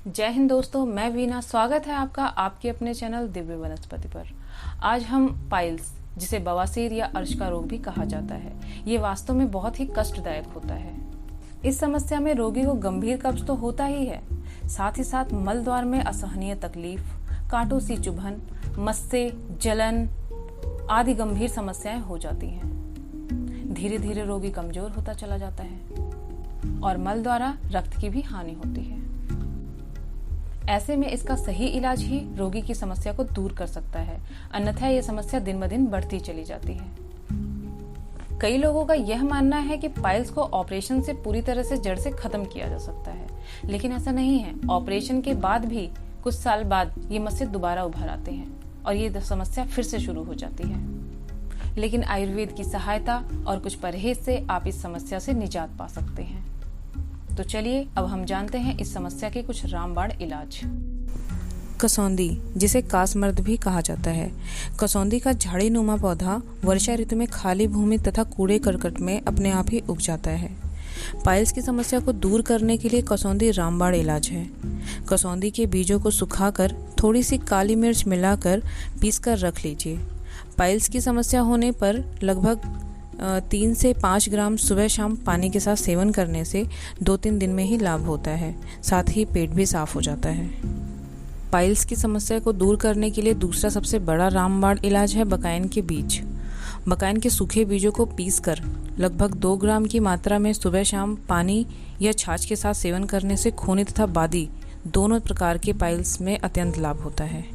जय हिंद दोस्तों, मैं वीना। स्वागत है आपका आपके अपने चैनल दिव्य वनस्पति पर। आज हम पाइल्स, जिसे बवासीर या अर्श का रोग भी कहा जाता है, ये वास्तव में बहुत ही कष्टदायक होता है। इस समस्या में रोगी को गंभीर कब्ज तो होता ही है, साथ ही साथ मल द्वार में असहनीय तकलीफ, कांटों सी चुभन, मस्से, जलन आदि गंभीर समस्याएं हो जाती हैं। धीरे धीरे रोगी कमजोर होता चला जाता है और मल द्वारा रक्त की भी हानि होती है। ऐसे में इसका सही इलाज ही रोगी की समस्या को दूर कर सकता है, अन्यथा यह समस्या दिन ब दिन बढ़ती चली जाती है। कई लोगों का यह मानना है कि पाइल्स को ऑपरेशन से पूरी तरह से जड़ से खत्म किया जा सकता है, लेकिन ऐसा नहीं है। ऑपरेशन के बाद भी कुछ साल बाद ये मस्से दोबारा उभर आते हैं और ये समस्या फिर से शुरू हो जाती है। लेकिन आयुर्वेद की सहायता और कुछ परहेज से आप इस समस्या से निजात पा सकते हैं। तो चलिए अब हम जानते हैं इस समस्या के कुछ रामबाण इलाज। कसौंदी, जिसे कासमर्द भी कहा जाता है। कसौंदी का झाड़ी नुमा पौधा वर्षा ऋतु में खाली भूमि तथा कूड़े करकट में अपने आप ही उग जाता है। पाइल्स की समस्या को दूर करने के लिए कसौंदी रामबाण इलाज है। कसौंदी के बीजों को सुखाकर थोड़ी सी काली मिर्च मिलाकर पीसकर रख लीजिए। पाइल्स की समस्या होने पर लगभग 3 से 5 ग्राम सुबह शाम पानी के साथ सेवन करने से 2-3 दिन में ही लाभ होता है। साथ ही पेट भी साफ हो जाता है। पाइल्स की समस्या को दूर करने के लिए दूसरा सबसे बड़ा रामबाण इलाज है बकाइन के बीज। बकाइन के सूखे बीजों को पीसकर लगभग 2 ग्राम की मात्रा में सुबह शाम पानी या छाछ के साथ सेवन करने से खूनी तथा बादी दोनों प्रकार के पाइल्स में अत्यंत लाभ होता है।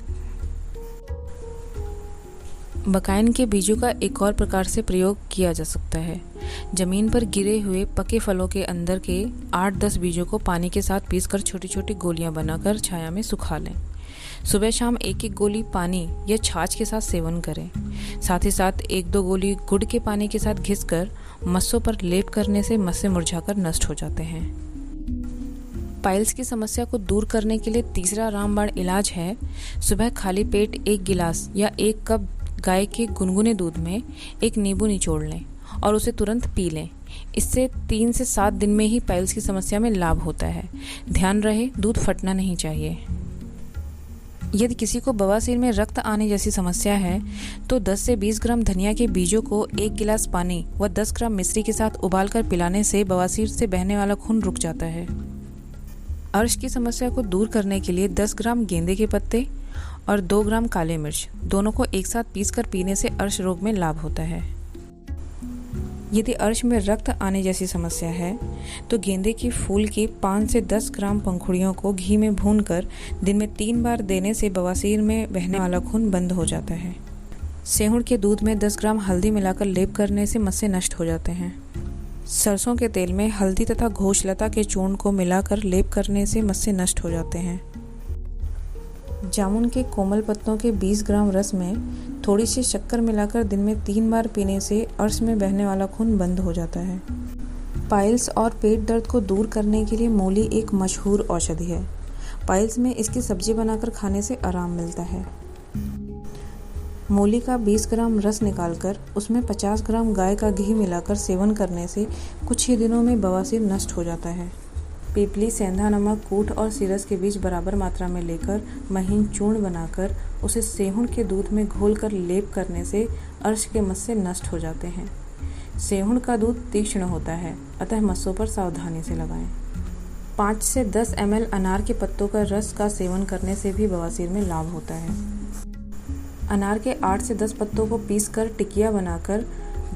बकाइन के बीजों का एक और प्रकार से प्रयोग किया जा सकता है। जमीन पर गिरे हुए पके फलों के अंदर के 8-10 बीजों को पानी के साथ पीसकर छोटी छोटी गोलियां बनाकर छाया में सुखा लें। सुबह शाम 1-1 गोली पानी या छाछ के साथ सेवन करें। साथ ही साथ 1-2 गोली गुड़ के पानी के साथ घिसकर मस्सों पर लेप करने से मस्से मुरझाकर नष्ट हो जाते हैं। पाइल्स की समस्या को दूर करने के लिए तीसरा रामबाण इलाज है सुबह खाली पेट 1 गिलास या 1 कप गाय के गुनगुने दूध में 1 नींबू निचोड़ लें और उसे तुरंत पी लें। इससे 3 से 7 दिन में ही पाइल्स की समस्या में लाभ होता है। ध्यान रहे, दूध फटना नहीं चाहिए। यदि किसी को बवासीर में रक्त आने जैसी समस्या है तो 10 से 20 ग्राम धनिया के बीजों को 1 गिलास पानी व 10 ग्राम मिश्री के साथ उबालकर पिलाने से बवासीर से बहने वाला खून रुक जाता है। अर्श की समस्या को दूर करने के लिए 10 ग्राम गेंदे के पत्ते और 2 ग्राम काले मिर्च दोनों को एक साथ पीसकर पीने से अर्श रोग में लाभ होता है। यदि अर्श में रक्त आने जैसी समस्या है तो गेंदे के फूल की 5 से 10 ग्राम पंखुड़ियों को घी में भूनकर दिन में 3 बार देने से बवासीर में बहने वाला खून बंद हो जाता है। सेहुण के दूध में 10 ग्राम हल्दी मिलाकर लेप करने से मस्से नष्ट हो जाते हैं। सरसों के तेल में हल्दी तथा घोषलता के चूर्ण को मिलाकर लेप करने से मस्से नष्ट हो जाते हैं। जामुन के कोमल पत्तों के 20 ग्राम रस में थोड़ी सी शक्कर मिलाकर दिन में 3 बार पीने से अर्श में बहने वाला खून बंद हो जाता है। पाइल्स और पेट दर्द को दूर करने के लिए मूली एक मशहूर औषधि है। पाइल्स में इसकी सब्जी बनाकर खाने से आराम मिलता है। मूली का 20 ग्राम रस निकालकर उसमें 50 ग्राम गाय का घी मिलाकर सेवन करने से कुछ ही दिनों में बवासीर नष्ट हो जाता है। पीपली, सेंधा नमक, कूट और सिरस के बीज बराबर मात्रा में लेकर महीन चूर्ण बनाकर उसे सेहुण के दूध में घोलकर लेप करने से अर्श के मस्से नष्ट हो जाते हैं। सेहुण का दूध तीक्ष्ण होता है, अतः मस्सों पर सावधानी से लगाएं। 5 से 10 ml अनार के पत्तों का रस का सेवन करने से भी बवासीर में लाभ होता है। अनार के 8 से 10 पत्तों को पीसकर टिकिया बनाकर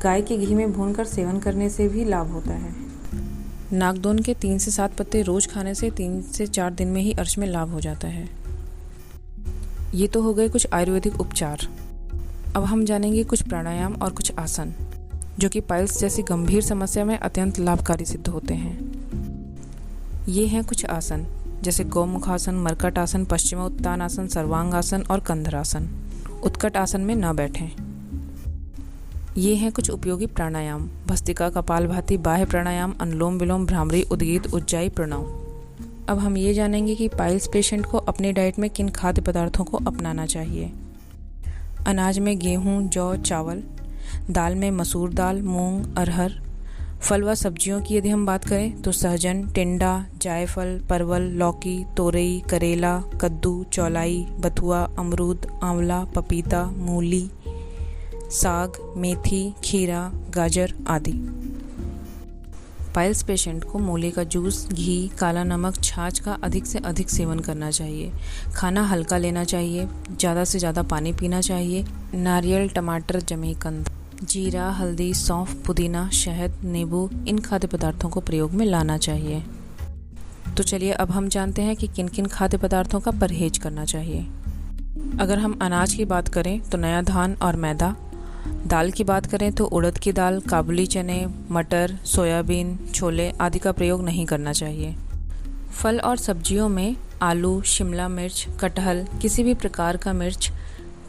गाय के घी में भूनकर सेवन करने से भी लाभ होता है। नागदोन के 3 से 7 पत्ते रोज खाने से 3 से 4 दिन में ही अर्श में लाभ हो जाता है। ये तो हो गए कुछ आयुर्वेदिक उपचार। अब हम जानेंगे कुछ प्राणायाम और कुछ आसन जो कि पाइल्स जैसी गंभीर समस्या में अत्यंत लाभकारी सिद्ध होते हैं। ये हैं कुछ आसन जैसे गौमुखासन, मरकट आसन, पश्चिमोत्तानासन, सर्वांगासन और कंधरासन। उत्कट आसन में न बैठें। ये हैं कुछ उपयोगी प्राणायाम: भस्त्रिका, कपालभाति, बाह्य प्राणायाम, अनुलोम विलोम, भ्रामरी, उद्गीत, उज्जाई, प्रणव। अब हम ये जानेंगे कि पाइल्स पेशेंट को अपने डाइट में किन खाद्य पदार्थों को अपनाना चाहिए। अनाज में गेहूं, जौ, चावल। दाल में मसूर दाल, मूंग, अरहर। फल व सब्जियों की यदि हम बात करें तो सहजन, टिंडा, जायफल, परवल, लौकी, तोरई, करेला, कद्दू, चौलाई, बथुआ, अमरूद, आंवला, पपीता, मूली, साग, मेथी, खीरा, गाजर आदि। पाइल्स पेशेंट को मूली का जूस, घी, काला नमक, छाछ का अधिक से अधिक सेवन करना चाहिए। खाना हल्का लेना चाहिए, ज़्यादा से ज़्यादा पानी पीना चाहिए। नारियल, टमाटर, जमीकंद, जीरा, हल्दी, सौंफ, पुदीना, शहद, नींबू इन खाद्य पदार्थों को प्रयोग में लाना चाहिए। तो चलिए अब हम जानते हैं कि किन किन खाद्य पदार्थों का परहेज करना चाहिए। अगर हम अनाज की बात करें तो नया धान और मैदा। दाल की बात करें तो उड़द की दाल, काबुली चने, मटर, सोयाबीन, छोले आदि का प्रयोग नहीं करना चाहिए। फल और सब्जियों में आलू, शिमला मिर्च, कटहल, किसी भी प्रकार का मिर्च,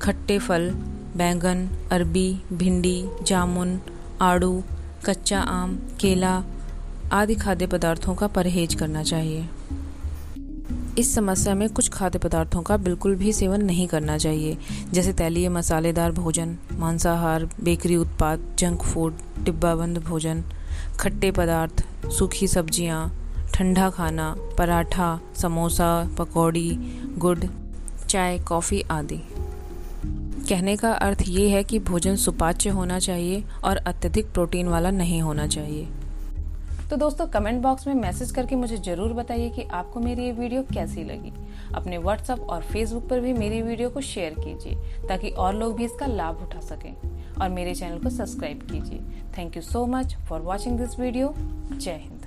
खट्टे फल, बैंगन, अरबी, भिंडी, जामुन, आड़ू, कच्चा आम, केला आदि खाद्य पदार्थों का परहेज करना चाहिए। इस समस्या में कुछ खाद्य पदार्थों का बिल्कुल भी सेवन नहीं करना चाहिए, जैसे तैलीय मसालेदार भोजन, मांसाहार, बेकरी उत्पाद, जंक फूड, डिब्बाबंद भोजन, खट्टे पदार्थ, सूखी सब्जियां, ठंडा खाना, पराठा, समोसा, पकौड़ी, गुड़, चाय, कॉफ़ी आदि। कहने का अर्थ ये है कि भोजन सुपाच्य होना चाहिए और अत्यधिक प्रोटीन वाला नहीं होना चाहिए। तो दोस्तों कमेंट बॉक्स में मैसेज करके मुझे ज़रूर बताइए कि आपको मेरी ये वीडियो कैसी लगी। अपने व्हाट्सएप और फेसबुक पर भी मेरी वीडियो को शेयर कीजिए ताकि और लोग भी इसका लाभ उठा सकें, और मेरे चैनल को सब्सक्राइब कीजिए। Thank you so much for watching this video. जय हिंद।